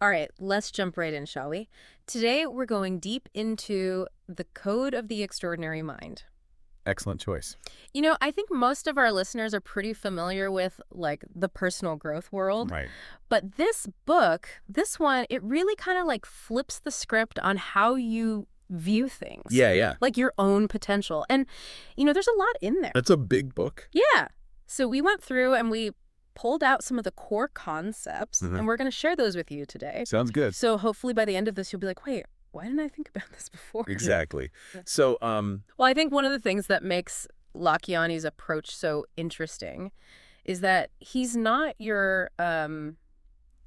All right, let's jump right in, shall we? Today, we're going deep into the code of the extraordinary mind. Excellent choice. I think most of our listeners are pretty familiar with, like, the personal growth world. Right. But this book, this one, it really kind of, like, flips the script on how you view things. Yeah. Like your own potential. And, there's a lot in there. That's a big book. Yeah. So we went through and we pulled out some of the core concepts, and we're going to share those with you today. Sounds good. So hopefully by the end of this, you'll be like, wait, why didn't I think about this before? Exactly. Yeah. So, Well, I think one of the things that makes Lakiani's approach so interesting is that he's not your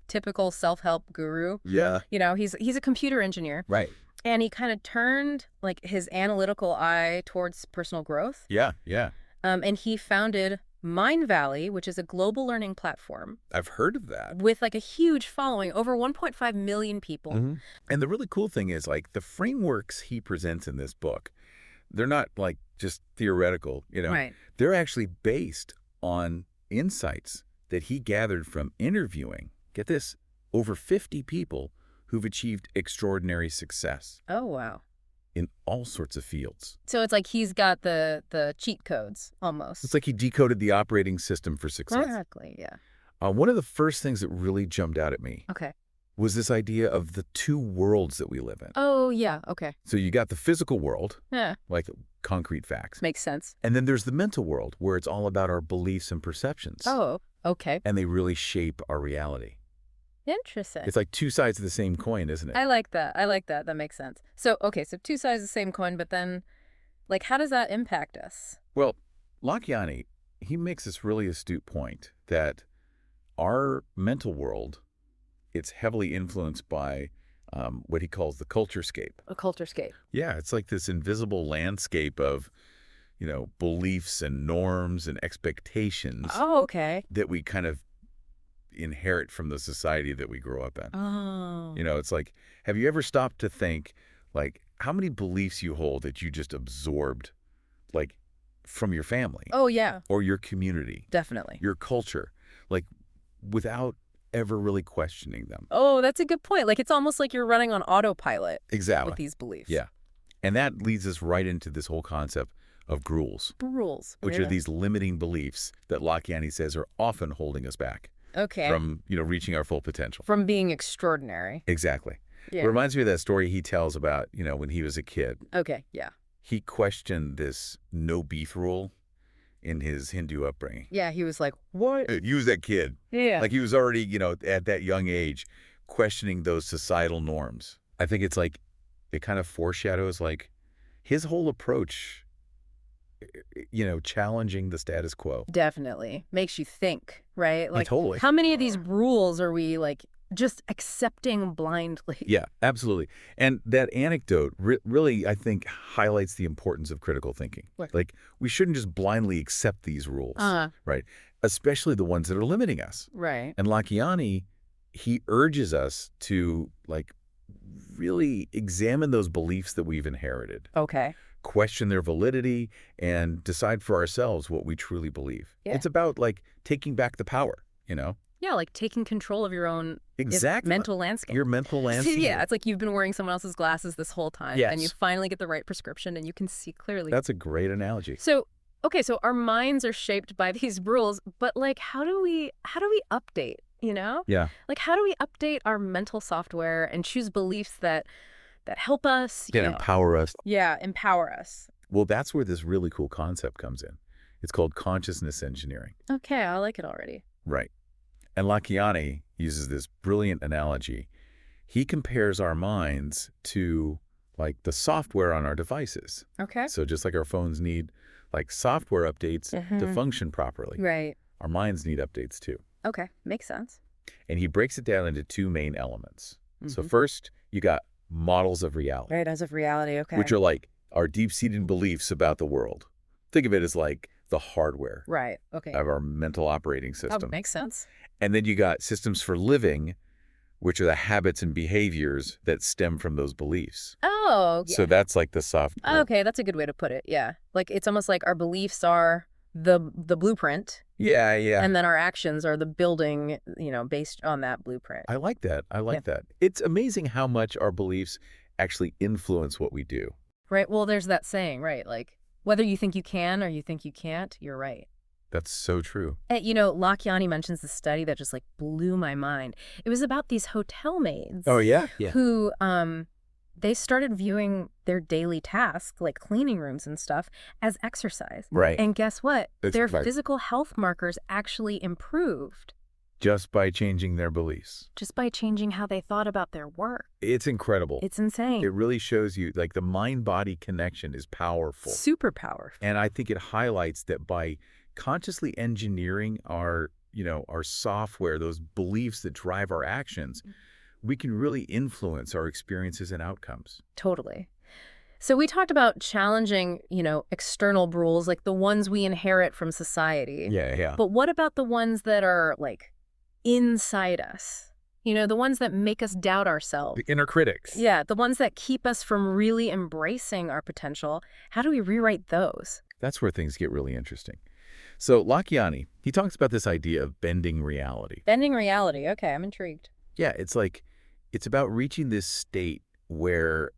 typical self-help guru. yeah. He's a computer engineer, Right. and he kind of turned like his analytical eye towards personal growth. Yeah. And he founded Mind Valley, which is a global learning platform I've heard of that. with like a huge following, over 1.5 million people. And the really cool thing is, like, the frameworks he presents in this book, they're not like just theoretical, Right. They're actually based on insights that he gathered from interviewing, get this, over 50 people who've achieved extraordinary success Oh, wow. in all sorts of fields. So it's like he's got the cheat codes almost. It's like he decoded the operating system for success. Exactly, yeah. One of the first things that really jumped out at me Okay. was this idea of the two worlds that we live in. Oh, yeah, okay. So you got the physical world, Yeah, like concrete facts. makes sense. And then there's the mental world, where it's all about our beliefs and perceptions. Oh, okay. And they really shape our reality. Interesting. It's like two sides of the same coin, isn't it? I like that. That makes sense. So, okay, so two sides of the same coin, but then, like, how does that impact us? Well, Lakiani, he makes this really astute point that our mental world, it's heavily influenced by what he calls the culturescape. A culturescape. Yeah, it's like this invisible landscape of, beliefs and norms and expectations Oh, okay. that we kind of inherit from the society that we grow up in. Oh. It's like, have you ever stopped to think, like, how many beliefs you hold that you just absorbed, like, from your family Oh, yeah, or your community, definitely. your culture, like, without ever really questioning them? Oh, that's a good point. Like, it's almost like you're running on autopilot Exactly. with these beliefs. Yeah. And that leads us right into this whole concept of gruels, Rules. which are these limiting beliefs that Lakiani says are often holding us back Okay. from, reaching our full potential. From being extraordinary. Exactly. Yeah. It reminds me of that story he tells about, when he was a kid. Okay, yeah. He questioned this no beef rule in his Hindu upbringing. Yeah, he was like, what? He was that kid. Yeah. Like, he was already, at that young age, questioning those societal norms. I think it's like, it kind of foreshadows, like, his whole approach, challenging the status quo. Definitely. Makes you think, right? Like, totally. how many of these rules are we, like, just accepting blindly? Yeah, absolutely. And that anecdote really, I think, highlights the importance of critical thinking. Right. Like, we shouldn't just blindly accept these rules, right? Especially the ones that are limiting us. Right. And Lakiani, he urges us to, like, really examine those beliefs that we've inherited, Okay. question their validity, and decide for ourselves what we truly believe. Yeah. It's about, like, taking back the power, Yeah, like taking control of your own Exactly. mental landscape. Your mental landscape. Yeah, it's like you've been wearing someone else's glasses this whole time, Yes. and you finally get the right prescription, and you can see clearly. That's a great analogy. So, okay, so our minds are shaped by these rules, but like, how do we update? Yeah. Like, how do we update our mental software and choose beliefs that help us? Can empower us. Yeah, empower us. Well, that's where this really cool concept comes in. It's called consciousness engineering. Okay, I like it already. Right. And Lakiani uses this brilliant analogy. He compares our minds to, like, the software on our devices. Okay. So just like our phones need, like, software updates to function properly, Right. our minds need updates too. Okay, makes sense. And he breaks it down into two main elements. So first, you got models of reality, Right, as of reality. Okay. which are like our deep-seated beliefs about the world. Think of it as like the hardware right. Okay. of our mental operating Oh, system. makes sense. And then you got systems for living, which are the habits and behaviors that stem from those beliefs. Oh, yeah. So that's like the software. Okay, that's a good way to put it. Yeah. Like, it's almost like our beliefs are the blueprint, Yeah, yeah. and then our actions are the building, based on that blueprint. I like that. I Yeah. like that. It's amazing how much our beliefs actually influence what we do. Right? Well, there's that saying, right? Like, whether you think you can or you think you can't, you're right. That's so true. And, Lakiani mentions the study that just like blew my mind. It was about these hotel maids Oh, yeah? Yeah. who they started viewing their daily tasks, like cleaning rooms and stuff, as exercise. Right. And guess what? That's Their right. physical health markers actually improved Just by changing their beliefs. just by changing how they thought about their work. It's incredible. It's insane. It really shows you, like, the mind-body connection is powerful. Super powerful. And I think it highlights that by consciously engineering our software, those beliefs that drive our actions, we can really influence our experiences and outcomes. Totally. So we talked about challenging, external rules, like the ones we inherit from society. Yeah, yeah. But what about the ones that are, like, inside us? The ones that make us doubt ourselves. The inner critics. Yeah, the ones that keep us from really embracing our potential. How do we rewrite those? That's where things get really interesting. So Lakiani, he talks about this idea of bending reality. Bending reality. Okay, I'm intrigued. Yeah, it's about reaching this state where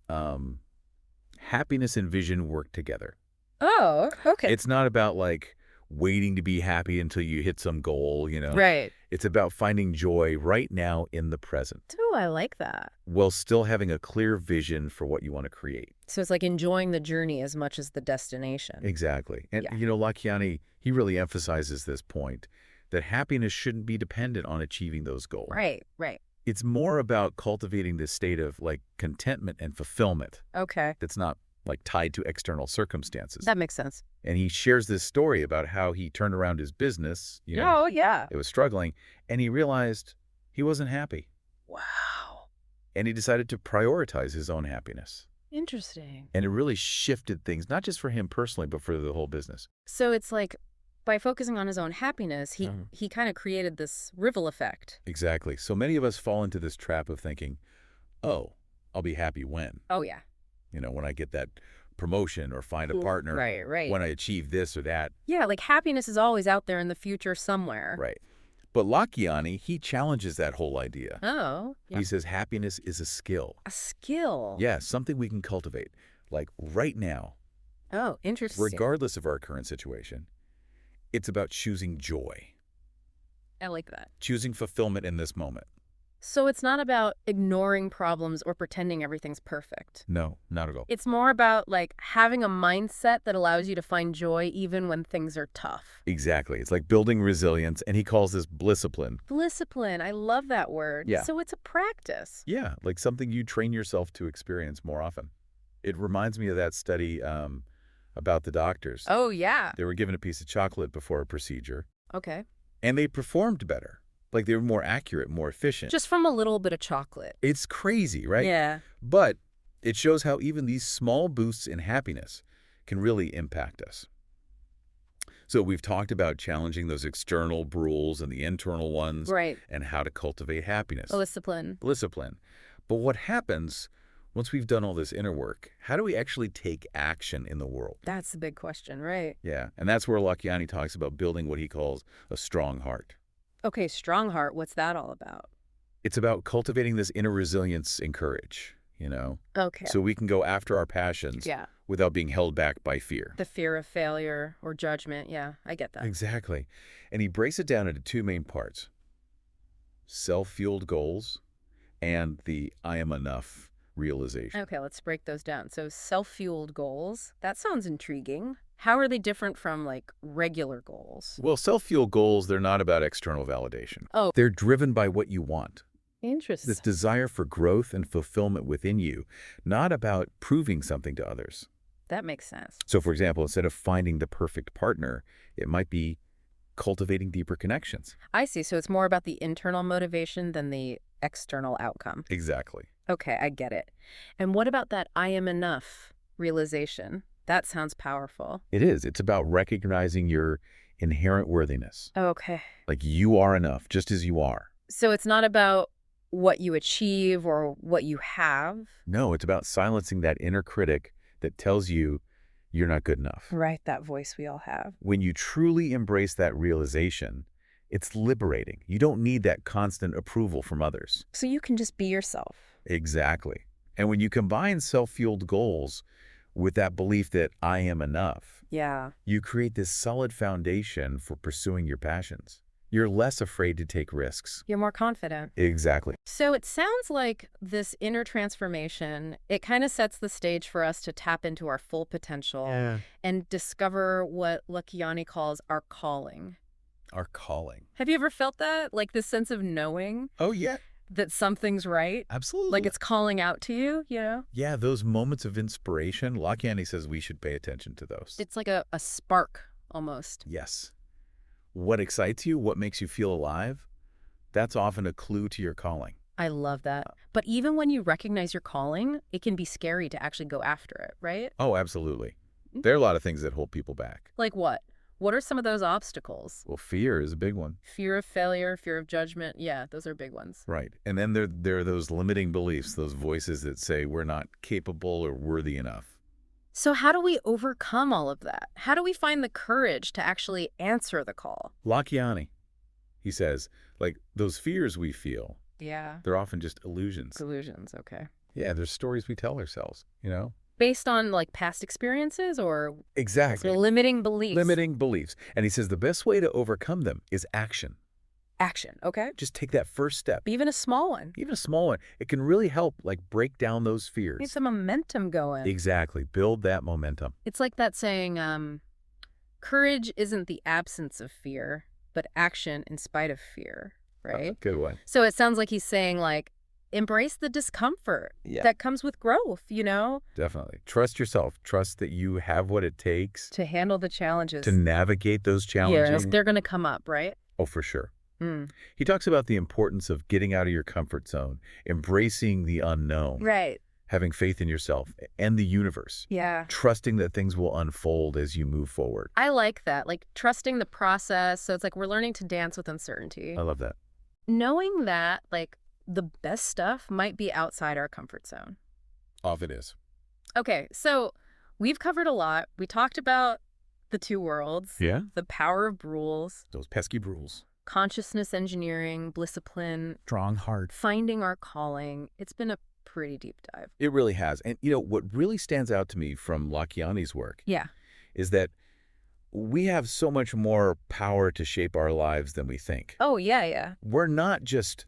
happiness and vision work together. Oh, okay. It's not about like waiting to be happy until you hit some goal, Right. It's about finding joy right now in the present, Ooh, I like that. while still having a clear vision for what you want to create. So it's like enjoying the journey as much as the destination. Exactly. And, Yeah. Lakiani, he really emphasizes this point that happiness shouldn't be dependent on achieving those goals. Right, right. It's more about cultivating this state of like contentment and fulfillment Okay. that's not like tied to external circumstances. That makes sense. And he shares this story about how he turned around his business, Oh, yeah. it was struggling, and he realized he wasn't happy. Wow. And he decided to prioritize his own happiness. Interesting. And it really shifted things, not just for him personally, but for the whole business. So it's like by focusing on his own happiness, he Mhm. he kind of created this ripple effect. Exactly. So many of us fall into this trap of thinking, oh, I'll be happy when? Oh, yeah. When I get that promotion or find a partner. Right, right. When I achieve this or that. Yeah, like happiness is always out there in the future somewhere. Right. But Lakiani, he challenges that whole idea. Oh, yeah. He says happiness is a skill. A skill. Yeah, something we can cultivate, like right now, Oh, interesting. regardless of our current situation. It's about choosing joy, I like that. choosing fulfillment in this moment. So it's not about ignoring problems or pretending everything's perfect. No, not at all. It's more about like having a mindset that allows you to find joy even when things are tough. Exactly. It's like building resilience, and he calls this blissipline. Discipline. I love that word. Yeah. So it's a practice. Yeah, like something you train yourself to experience more often. It reminds me of that study about the doctors. Oh, yeah. They were given a piece of chocolate before a procedure, Okay. and they performed better. Like they were more accurate, more efficient. Just from a little bit of chocolate. It's crazy, right? Yeah. But it shows how even these small boosts in happiness can really impact us. So we've talked about challenging those external rules and the internal ones, Right. and how to cultivate happiness. Discipline. Discipline. But what happens once we've done all this inner work? How do we actually take action in the world? That's the big question, right? Yeah, and that's where Lakiani talks about building what he calls a strong heart. Okay, strong heart. What's that all about? It's about cultivating this inner resilience and courage, Okay. so we can go after our passions Yeah. without being held back by fear. The fear of failure or judgment. Yeah, I get that. Exactly. And he breaks it down into two main parts: self-fueled goals and the I am enough realization. Okay, let's break those down. So self-fueled goals. That sounds intriguing. How are they different from like regular goals? Well, self-fueled goals, they're not about external validation. Oh, They're driven by what you want, interesting. this desire for growth and fulfillment within you, not about proving something to others. That makes sense. So, for example, instead of finding the perfect partner, it might be cultivating deeper connections. I see. So it's more about the internal motivation than the external outcome. Exactly. Okay, I get it. And what about that I am enough realization? That sounds powerful. It is. It's about recognizing your inherent worthiness. Okay. Like you are enough, just as you are. So it's not about what you achieve or what you have. No, it's about silencing that inner critic that tells you you're not good enough. Right, that voice we all have. When you truly embrace that realization, it's liberating. You don't need that constant approval from others. So you can just be yourself. Exactly. And when you combine self-fueled goals with that belief that I am enough, Yeah. you create this solid foundation for pursuing your passions. You're less afraid to take risks. You're more confident. Exactly. So it sounds like this inner transformation, it kind of sets the stage for us to tap into our full potential and discover what Lakiani calls our calling. Our calling. Have you ever felt that? Like this sense of knowing Oh, yeah. that something's right? Absolutely. Like it's calling out to you, you know? Yeah, those moments of inspiration, Lakiani says we should pay attention to those. It's like a spark almost. Yes. What excites you, what makes you feel alive, that's often a clue to your calling. I love that. But even when you recognize your calling, it can be scary to actually go after it, right? Oh, absolutely. There are a lot of things that hold people back. Like what? What are some of those obstacles? Well, fear is a big one. Fear of failure, fear of judgment. Yeah, those are big ones. Right. And then there are those limiting beliefs, those voices that say we're not capable or worthy enough. So how do we overcome all of that? How do we find the courage to actually answer the call? Lakiani, he says, like those fears we feel, Yeah. they're often just illusions. Delusions, okay. Yeah, there's stories we tell ourselves, you know? Based on like past experiences or Exactly. limiting beliefs? Limiting beliefs. And he says the best way to overcome them is action. Action, okay? Just take that first step. Even a small one. Even a small one. It can really help like break down those fears. Need some momentum going. Exactly. Build that momentum. It's like that saying, courage isn't the absence of fear, but action in spite of fear, right? Good one. So it sounds like he's saying, like, embrace the discomfort that comes with growth, you know? Definitely. Trust yourself. Trust that you have what it takes To handle the challenges. to navigate those challenges. Yeah, they're going to come up, right? Oh, for sure. Mm. He talks about the importance of getting out of your comfort zone, embracing the unknown, Right. having faith in yourself and the universe, Yeah. trusting that things will unfold as you move forward. I like that. Like, trusting the process. So it's like we're learning to dance with uncertainty. I love that. Knowing that, like, the best stuff might be outside our comfort zone. Often is. Okay, so we've covered a lot. We talked about the two worlds, Yeah? the power of rules, Those pesky rules. consciousness engineering, discipline, Strong heart. finding our calling. It's been a pretty deep dive. It really has. And, you know, what really stands out to me from Lakiani's work Yeah. is that we have so much more power to shape our lives than we think. Oh, yeah. We're not just,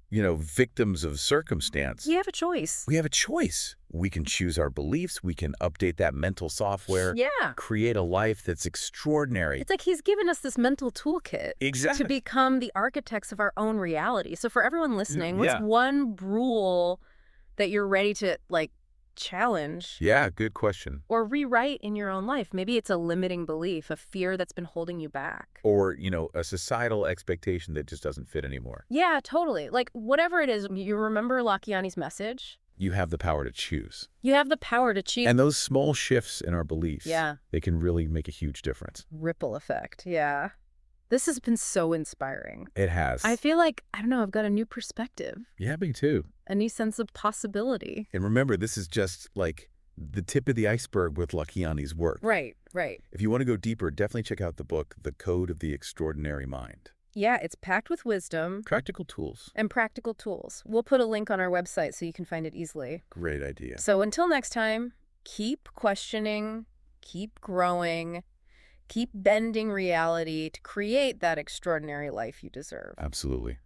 you know, victims of circumstance. You have a choice. We have a choice. We can choose our beliefs. We can update that mental software. Yeah. Create a life that's extraordinary. It's like he's given us this mental toolkit Exactly. to become the architects of our own reality. So for everyone listening, what's Yeah. one rule that you're ready to, like, challenge Yeah, good question. or rewrite in your own life? Maybe it's a limiting belief, a fear that's been holding you back. Or, you know, a societal expectation that just doesn't fit anymore. Yeah, totally. Like, whatever it is, you remember Lakiani's message? You have the power to choose. You have the power to choose. And those small shifts in our beliefs, Yeah. they can really make a huge difference. Ripple effect. Yeah. This has been so inspiring. It has. I feel like, I don't know, I've got a new perspective, Yeah, me too. a new sense of possibility. And remember, this is just like the tip of the iceberg with Lakiani's work. Right. If you want to go deeper, definitely check out the book, The Code of the Extraordinary Mind. Yeah, it's packed with wisdom Practical tools. and practical tools. We'll put a link on our website so you can find it easily. Great idea. So until next time, keep questioning, keep growing, keep bending reality to create that extraordinary life you deserve. Absolutely.